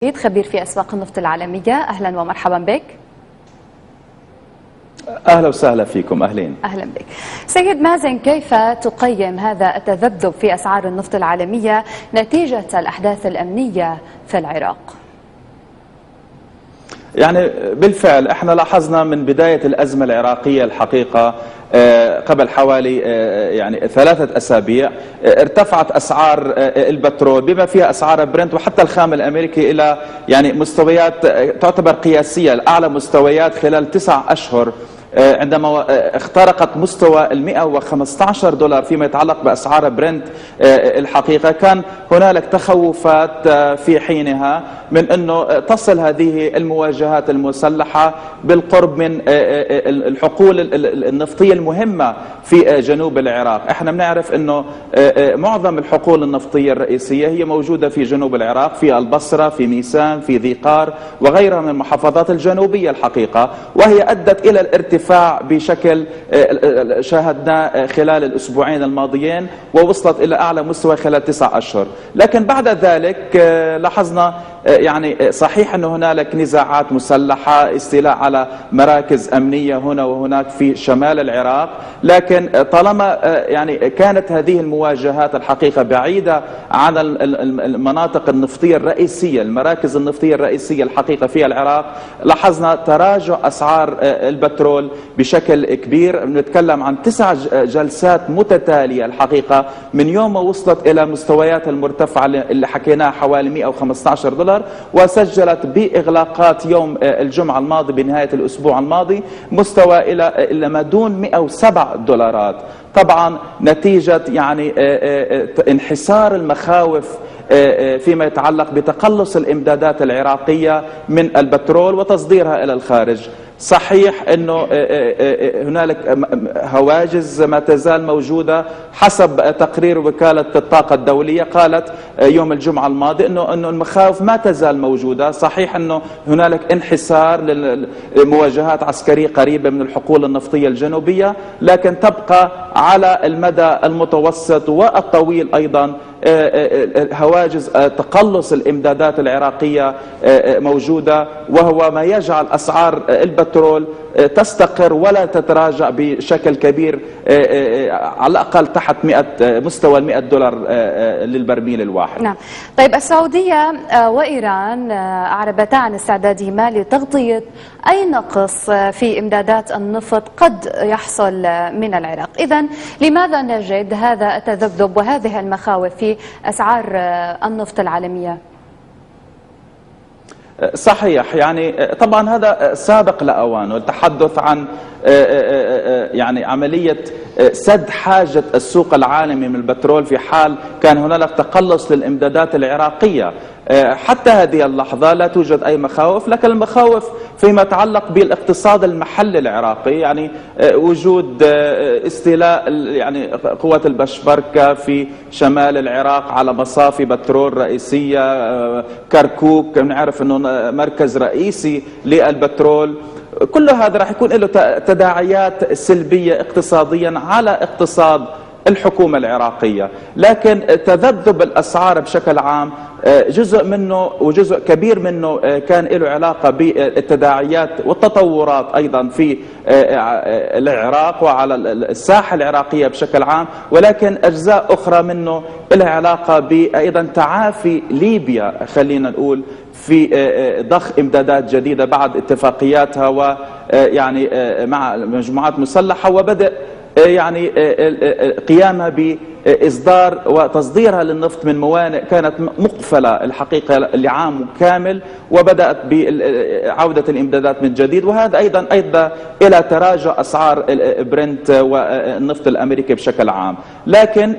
خبير في أسواق النفط العالمية، أهلا ومرحبا بك. أهلا وسهلا فيكم. أهلين. أهلا بك سيد مازن، كيف تقيم هذا التذبذب في أسعار النفط العالمية نتيجة الأحداث الأمنية في العراق؟ يعني بالفعل احنا لاحظنا من بداية الأزمة العراقية الحقيقة قبل حوالي يعني 3 أسابيع ارتفعت أسعار البترول بما فيها أسعار برنت وحتى الخام الأمريكي إلى يعني مستويات تعتبر قياسية، أعلى مستويات خلال 9 أشهر، عندما اخترقت مستوى $115 فيما يتعلق بأسعار برنت. الحقيقة كان هنالك تخوفات في حينها من أنه تصل هذه المواجهات المسلحة بالقرب من الحقول النفطية المهمة في جنوب العراق. احنا بنعرف أنه معظم الحقول النفطية الرئيسية هي موجودة في جنوب العراق، في البصرة، في ميسان، في ذي قار وغيرها من المحافظات الجنوبية الحقيقة، وهي أدت إلى الارتفاع بشكل شاهدناه خلال الأسبوعين الماضيين، ووصلت إلى أعلى مستوى خلال 9 أشهر. لكن بعد ذلك لاحظنا يعني صحيح أن هنالك نزاعات مسلحة، استيلاء على مراكز أمنية هنا وهناك في شمال العراق، لكن طالما يعني كانت هذه المواجهات الحقيقة بعيدة عن المناطق النفطية الرئيسية، المراكز النفطية الرئيسية الحقيقة في العراق، لاحظنا تراجع أسعار البترول بشكل كبير. نتكلم عن 9 جلسات متتالية الحقيقة من يوم ما وصلت إلى مستويات المرتفعة اللي حكيناها حوالي $115، وسجلت بإغلاقات يوم الجمعة الماضي بنهاية الأسبوع الماضي مستوى إلى ما دون $107. طبعا نتيجة يعني انحسار المخاوف فيما يتعلق بتقلص الإمدادات العراقية من البترول وتصديرها إلى الخارج. صحيح أنه هنالك هواجس ما تزال موجودة حسب تقرير وكالة الطاقة الدولية، قالت يوم الجمعة الماضي أنه المخاوف ما تزال موجودة. صحيح أنه هنالك انحسار لمواجهات عسكرية قريبة من الحقول النفطية الجنوبية، لكن تبقى على المدى المتوسط والطويل أيضا هواجس تقلص الإمدادات العراقية موجودة، وهو ما يجعل أسعار البترول تستقر ولا تتراجع بشكل كبير، على الأقل تحت مستوى $100 للبرميل الواحد. نعم. طيب، السعودية وإيران أعربتا عن استعدادهما لتغطية أي نقص في إمدادات النفط قد يحصل من العراق. إذن لماذا نجد هذا التذبذب وهذه المخاوف في أسعار النفط العالمية؟ صحيح، يعني طبعا هذا سابق لأوانه التحدث عن يعني عملية سد حاجة السوق العالمي من البترول في حال كان هنالك تقلص للإمدادات العراقية. حتى هذه اللحظة لا توجد أي مخاوف، لكن المخاوف فيما يتعلق بالاقتصاد المحلي العراقي، يعني وجود استيلاء يعني قوة البشبركة في شمال العراق على مصافي بترول رئيسية، كركوك نعرف أنه مركز رئيسي للبترول. كل هذا راح يكون له تداعيات سلبية اقتصاديا على اقتصاد الحكومة العراقية. لكن تذبذب الأسعار بشكل عام جزء منه وجزء كبير منه كان له علاقة بالتداعيات والتطورات أيضا في العراق وعلى الساحة العراقية بشكل عام، ولكن أجزاء أخرى منه لها علاقة بأيضا تعافي ليبيا، خلينا نقول، في ضخ إمدادات جديدة بعد اتفاقياتها ويعني مع مجموعات مسلحة، وبدأ يعني قيامها بإصدار وتصديرها للنفط من موانئ كانت مقفلة الحقيقة لعام كامل، وبدأت بعودة الإمدادات من جديد، وهذا أيضا أدى إلى تراجع أسعار برنت والنفط الأمريكي بشكل عام. لكن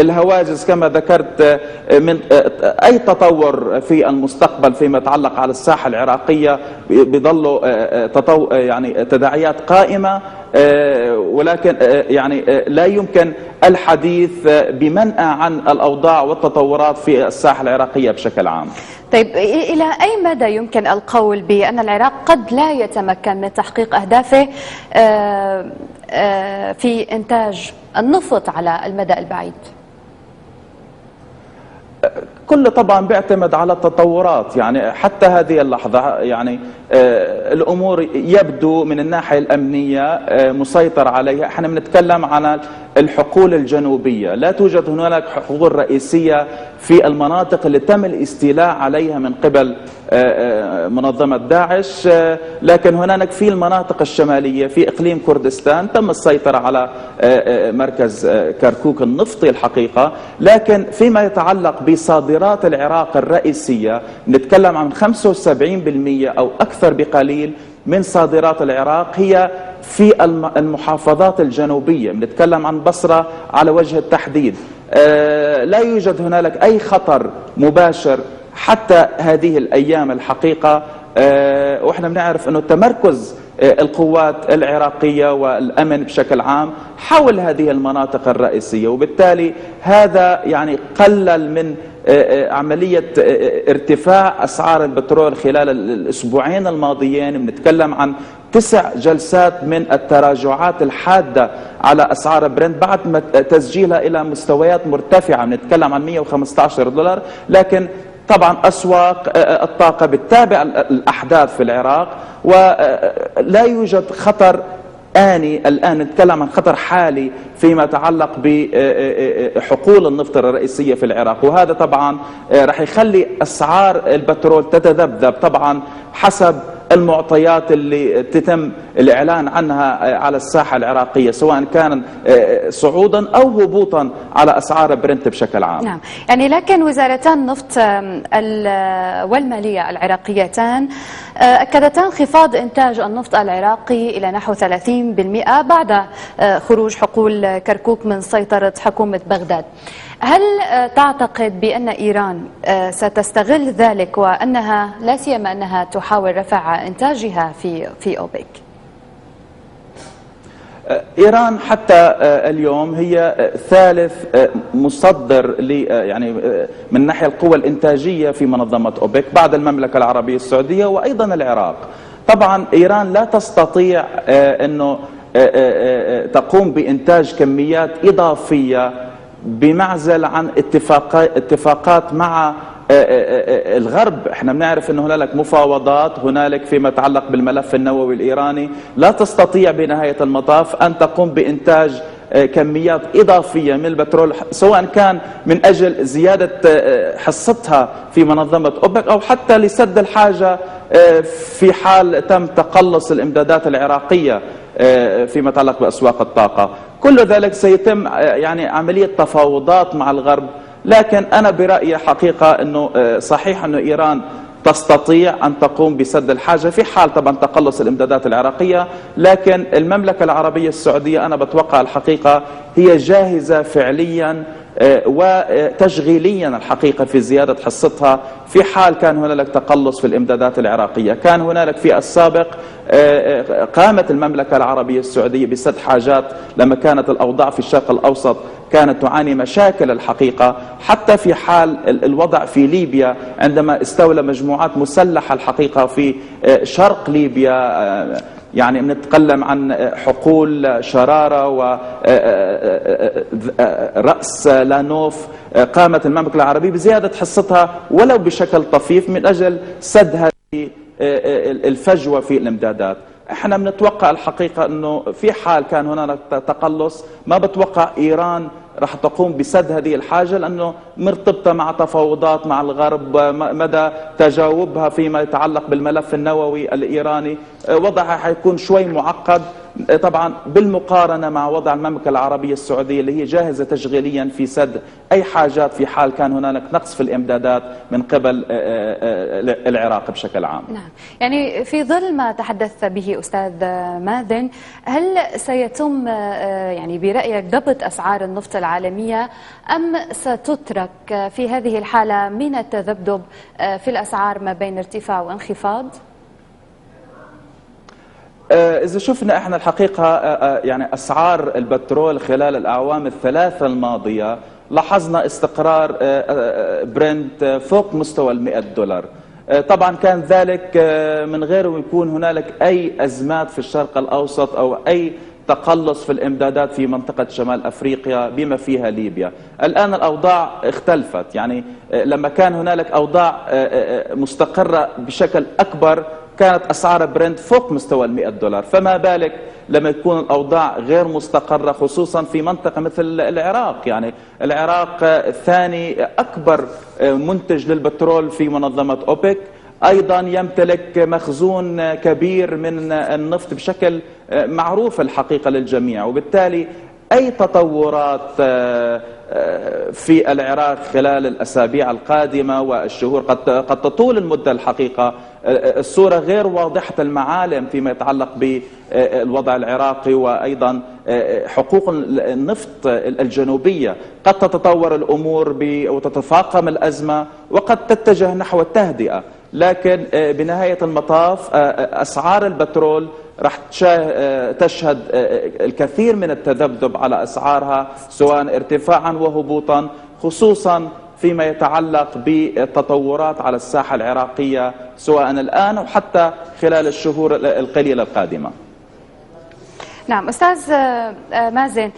الهواجس كما ذكرت من أي تطور في المستقبل فيما يتعلق على الساحة العراقية بيظل يعني تداعيات قائمة، ولكن يعني لا يمكن الحديث بمنأى عن الأوضاع والتطورات في الساحة العراقية بشكل عام. طيب، إلى أي مدى يمكن القول بأن العراق قد لا يتمكن من تحقيق أهدافه في إنتاج النفط على المدى البعيد؟ كله طبعا بيعتمد على التطورات. يعني حتى هذه اللحظة يعني الأمور يبدو من الناحية الأمنية مسيطر عليها. احنا بنتكلم عن الحقول الجنوبية، لا توجد هناك حقول رئيسية في المناطق اللي تم الاستيلاء عليها من قبل منظمة داعش، لكن هناك في المناطق الشمالية في إقليم كردستان تم السيطرة على مركز كركوك النفطي الحقيقة. لكن فيما يتعلق بصادرات العراق الرئيسية نتكلم عن 75% أو أكثر بقليل من صادرات العراق هي في المحافظات الجنوبية. نتكلم عن بصرة على وجه التحديد. لا يوجد هناك أي خطر مباشر حتى هذه الأيام الحقيقة. وإحنا بنعرف أنه تمركز القوات العراقية والأمن بشكل عام حول هذه المناطق الرئيسية، وبالتالي هذا يعني قلل من عملية ارتفاع أسعار البترول خلال الأسبوعين الماضيين. بنتكلم عن 9 جلسات من التراجعات الحادة على أسعار برنت بعد تسجيلها إلى مستويات مرتفعة. بنتكلم عن $115، لكن طبعا أسواق الطاقة بتتابع الأحداث في العراق، ولا يوجد خطر آني الآن. نتكلم عن خطر حالي فيما يتعلق بحقول النفط الرئيسية في العراق، وهذا طبعا رح يخلي أسعار البترول تتذبذب طبعا حسب المعطيات اللي تتم الإعلان عنها على الساحة العراقية، سواء كان صعودا أو هبوطا على أسعار برنت بشكل عام. نعم، يعني لكن وزارتان النفط والمالية العراقيتان أكدتا انخفاض إنتاج النفط العراقي إلى نحو 30% بعد خروج حقول كركوك من سيطرة حكومة بغداد. هل تعتقد بأن إيران ستستغل ذلك، وأنها لا سيما أنها تحاول رفع إنتاجها في أوبك؟ إيران حتى اليوم هي ثالث مصدر يعني من ناحية القوى الإنتاجية في منظمة أوبك بعد المملكة العربية السعودية وأيضا العراق. طبعا إيران لا تستطيع أنه تقوم بإنتاج كميات إضافية بمعزل عن اتفاقات مع الغرب. احنا بنعرف انه هنالك مفاوضات هنالك فيما يتعلق بالملف النووي الايراني. لا تستطيع بنهاية المطاف ان تقوم بانتاج كميات اضافية من البترول، سواء كان من اجل زيادة حصتها في منظمة اوبك او حتى لسد الحاجة في حال تم تقلص الامدادات العراقية فيما يتعلق باسواق الطاقة. كل ذلك سيتم يعني عملية تفاوضات مع الغرب. لكن أنا برأيي حقيقة أنه صحيح أنه إيران تستطيع أن تقوم بسد الحاجة في حال طبعا تقلص الإمدادات العراقية، لكن المملكة العربية السعودية أنا بتوقع الحقيقة هي جاهزة فعليا وتشغيليا الحقيقة في زيادة حصتها في حال كان هنالك تقلص في الإمدادات العراقية. كان هنالك في السابق قامت المملكة العربية السعودية بسد حاجات لما كانت الأوضاع في الشرق الأوسط كانت تعاني مشاكل الحقيقة، حتى في حال الوضع في ليبيا عندما استولى مجموعات مسلحة الحقيقة في شرق ليبيا. يعني بنتكلم عن حقول شرارة ورأس لانوف. قامت المملكة العربية بزيادة حصتها ولو بشكل طفيف من أجل سد هذه الفجوة في الامدادات. احنا بنتوقع الحقيقة انه في حال كان هناك تقلص ما بتوقع ايران راح تقوم بسد هذه الحاجة، لانه مرتبطة مع تفاوضات مع الغرب. مدى تجاوبها فيما يتعلق بالملف النووي الايراني وضعها حيكون شوي معقد طبعا بالمقارنة مع وضع المملكة العربية السعودية اللي هي جاهزة تشغيليا في سد أي حاجات في حال كان هناك نقص في الإمدادات من قبل العراق بشكل عام. نعم، يعني في ظل ما تحدث به أستاذ مازن، هل سيتم يعني برأيك ضبط أسعار النفط العالمية أم ستترك في هذه الحالة من التذبذب في الأسعار ما بين ارتفاع وانخفاض؟ إذا شفنا احنا الحقيقة يعني أسعار البترول خلال الأعوام الثلاثة الماضية لاحظنا استقرار برنت فوق مستوى $100. طبعا كان ذلك من غير يكون هنالك أي أزمات في الشرق الأوسط أو أي تقلص في الإمدادات في منطقة شمال أفريقيا بما فيها ليبيا. الآن الأوضاع اختلفت، يعني لما كان هنالك أوضاع مستقرة بشكل أكبر كانت أسعار برنت فوق مستوى $100، فما بالك لما يكون الأوضاع غير مستقرة خصوصا في منطقة مثل العراق. يعني العراق ثاني أكبر منتج للبترول في منظمة أوبك، أيضا يمتلك مخزون كبير من النفط بشكل معروف الحقيقة للجميع، وبالتالي أي تطورات في العراق خلال الأسابيع القادمة والشهور قد تطول المدة الحقيقة. الصورة غير واضحة المعالم فيما يتعلق بالوضع العراقي وأيضا حقوق النفط الجنوبية. قد تتطور الأمور وتتفاقم الأزمة وقد تتجه نحو التهدئة، لكن بنهاية المطاف أسعار البترول راح تشهد الكثير من التذبذب على أسعارها، سواء ارتفاعا وهبوطا، خصوصا فيما يتعلق بالتطورات على الساحة العراقية سواء الآن أو حتى خلال الشهور القليلة القادمة. نعم أستاذ مازن،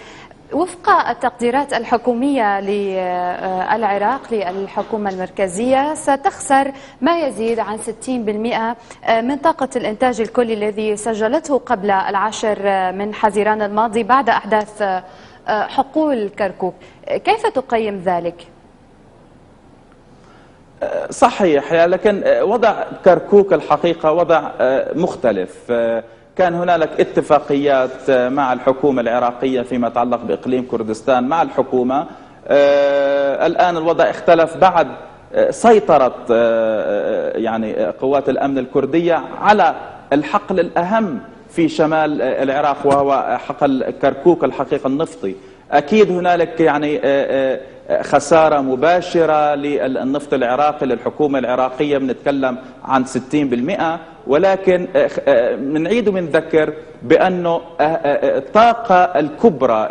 وفق التقديرات الحكومية للعراق للحكومة المركزية ستخسر ما يزيد عن 60% من طاقة الإنتاج الكلي الذي سجلته قبل 10 من حزيران الماضي بعد أحداث حقول كركوك. كيف تقيم ذلك؟ صحيح، لكن وضع كركوك الحقيقة وضع مختلف. كان هنالك اتفاقيات مع الحكومة العراقية فيما يتعلق بإقليم كردستان مع الحكومة. الآن الوضع اختلف بعد سيطرة يعني قوات الأمن الكردية على الحقل الأهم في شمال العراق وهو حقل كركوك الحقيقة النفطي. أكيد هنالك يعني خسارة مباشرة للنفط العراقي للحكومة العراقية، بنتكلم عن 60%، ولكن بنعيد وبنذكر بأنه الطاقة الكبرى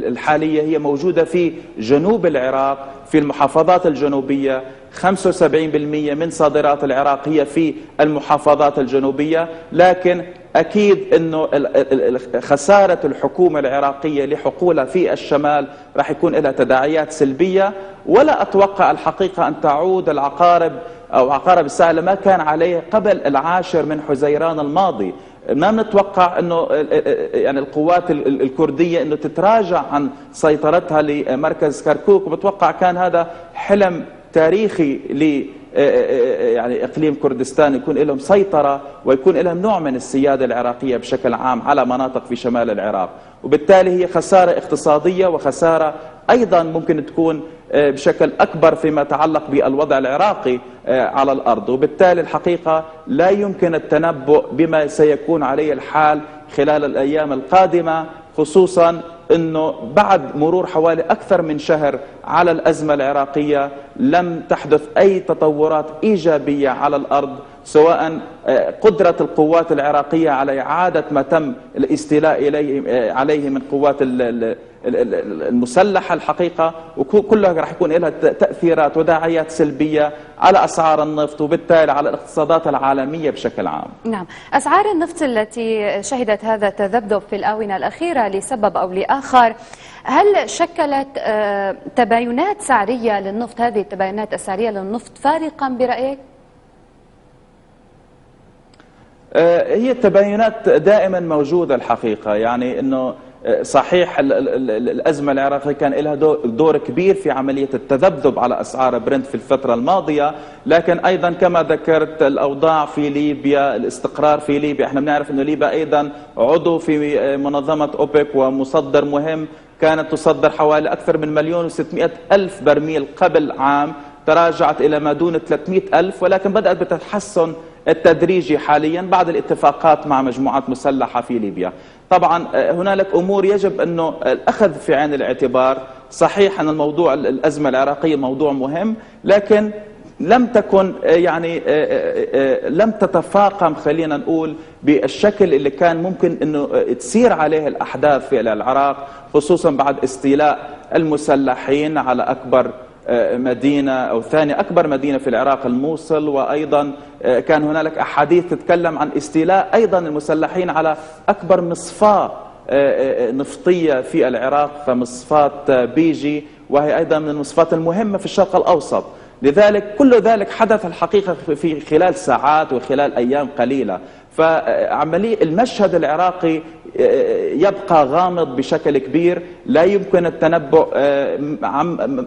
الحالية هي موجودة في جنوب العراق في المحافظات الجنوبية. 75% من صادرات العراق هي في المحافظات الجنوبية، لكن أكيد أنه خسارة الحكومة العراقية لحقولها في الشمال راح يكون لها تداعيات سلبية، ولا أتوقع الحقيقة أن تعود العقارب أو عقارب الساعة لما كان عليه قبل 10 من حزيران الماضي. ما نتوقع أنه يعني القوات الكردية أنه تتراجع عن سيطرتها لمركز كركوك، وبتوقع كان هذا حلم تاريخي يعني إقليم كردستان يكون لهم سيطرة ويكون لهم نوع من السيادة العراقية بشكل عام على مناطق في شمال العراق، وبالتالي هي خسارة اقتصادية وخسارة أيضا ممكن تكون بشكل أكبر فيما يتعلق بالوضع العراقي على الأرض. وبالتالي الحقيقة لا يمكن التنبؤ بما سيكون عليه الحال خلال الأيام القادمة، خصوصا أنه بعد مرور حوالي أكثر من شهر على الأزمة العراقية لم تحدث أي تطورات إيجابية على الأرض، سواء قدرة القوات العراقية على إعادة ما تم الاستيلاء عليه من قوات المسلحة الحقيقة، وكلها راح يكون لها تأثيرات وداعيات سلبية على أسعار النفط وبالتالي على الاقتصادات العالمية بشكل عام. نعم، أسعار النفط التي شهدت هذا التذبذب في الآونة الأخيرة لسبب أو لآخر، هل شكلت تباينات سعرية للنفط، هذه التباينات السعرية للنفط فارقا برأيك؟ هي التباينات دائما موجودة الحقيقة، يعني أنه صحيح الأزمة العراقية كان لها دور كبير في عملية التذبذب على أسعار برنت في الفترة الماضية، لكن أيضا كما ذكرت الأوضاع في ليبيا، الاستقرار في ليبيا، احنا بنعرف أن ليبيا أيضا عضو في منظمة أوبك ومصدر مهم، كانت تصدر حوالي أكثر من 1,600,000 برميل قبل عام، تراجعت إلى ما دون 300,000، ولكن بدأت بتحسن التدريجي حاليا بعد الاتفاقات مع مجموعات مسلحة في ليبيا. طبعا هنالك أمور يجب أنه الأخذ في عين الاعتبار. صحيح أن الموضوع الأزمة العراقية موضوع مهم، لكن لم تكن يعني لم تتفاقم خلينا نقول بالشكل اللي كان ممكن أنه تسير عليه الأحداث في العراق، خصوصا بعد استيلاء المسلحين على أكبر مدينة أو ثاني أكبر مدينة في العراق الموصل، وأيضا كان هنالك أحاديث تتكلم عن استيلاء أيضا المسلحين على أكبر مصفاة نفطية في العراق كمصفاة بيجي، وهي أيضا من المصفات المهمة في الشرق الأوسط. لذلك كل ذلك حدث الحقيقة في خلال ساعات وخلال أيام قليلة. فعملية المشهد العراقي يبقى غامض بشكل كبير، لا يمكن التنبؤ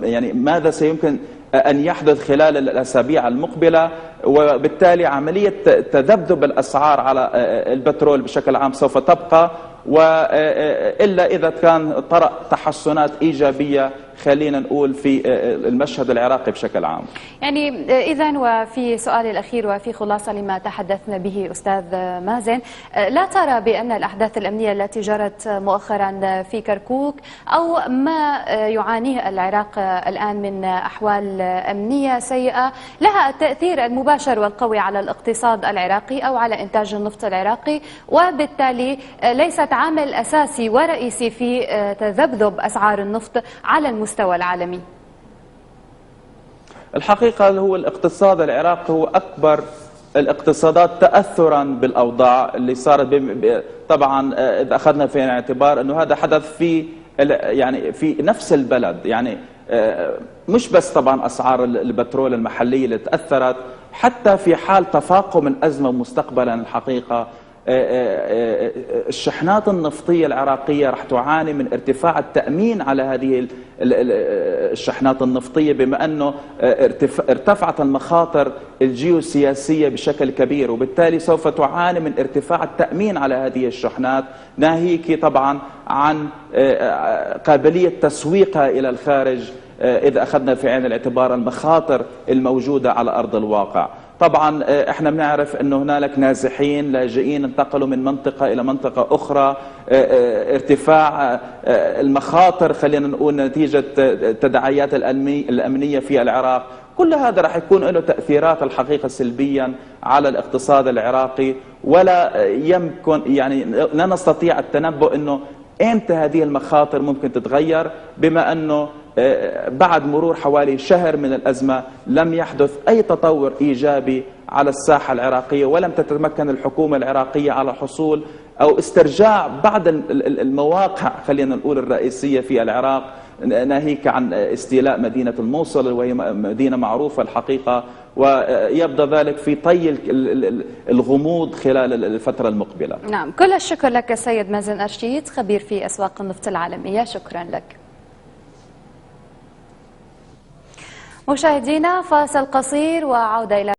يعني ماذا سيمكن أن يحدث خلال الأسابيع المقبلة، وبالتالي عملية تذبذب الأسعار على البترول بشكل عام سوف تبقى، وإلا إذا كان طرأ تحسنات إيجابية خلينا نقول في المشهد العراقي بشكل عام. يعني إذن وفي سؤالي الأخير وفي خلاصة لما تحدثنا به أستاذ مازن، لا ترى بأن الأحداث الأمنية التي جرت مؤخرا في كركوك أو ما يعانيه العراق الآن من أحوال أمنية سيئة لها التأثير المباشر والقوي على الاقتصاد العراقي أو على إنتاج النفط العراقي، وبالتالي ليست عامل أساسي ورئيسي في تذبذب أسعار النفط على المستوى العالمي؟ الحقيقة هو الاقتصاد العراقي هو أكبر الاقتصادات تأثرا بالأوضاع اللي صارت. طبعا إذا أخذنا في الاعتبار أنه هذا حدث في يعني في نفس البلد، يعني مش بس طبعا أسعار البترول المحلية اللي تأثرت، حتى في حال تفاقم الأزمة مستقبلا الحقيقة الشحنات النفطية العراقية راح تعاني من ارتفاع التأمين على هذه الشحنات النفطية، بما أنه ارتفعت المخاطر الجيوسياسية بشكل كبير، وبالتالي سوف تعاني من ارتفاع التأمين على هذه الشحنات، ناهيك طبعا عن قابلية تسويقها إلى الخارج إذا أخذنا في عين الاعتبار المخاطر الموجودة على أرض الواقع. طبعا احنا بنعرف انه هنالك نازحين لاجئين انتقلوا من منطقة الى منطقة اخرى، ارتفاع المخاطر خلينا نقول نتيجة التداعيات الامنية في العراق، كل هذا راح يكون له تأثيرات الحقيقة سلبيا على الاقتصاد العراقي، ولا يمكن يعني لا نستطيع التنبؤ انه امتى هذه المخاطر ممكن تتغير، بما انه بعد مرور حوالي شهر من الأزمة لم يحدث أي تطور إيجابي على الساحة العراقية، ولم تتمكن الحكومة العراقية على حصول أو استرجاع بعض المواقع خلينا نقول الرئيسية في العراق، ناهيك عن استيلاء مدينة الموصل وهي مدينة معروفة الحقيقة، ويبدأ ذلك في طي الغموض خلال الفترة المقبلة. نعم، كل الشكر لك سيد مازن أرشيد، خبير في أسواق النفط العالمية، شكرا لك. مشاهدينا فاصل قصير وعودة إلى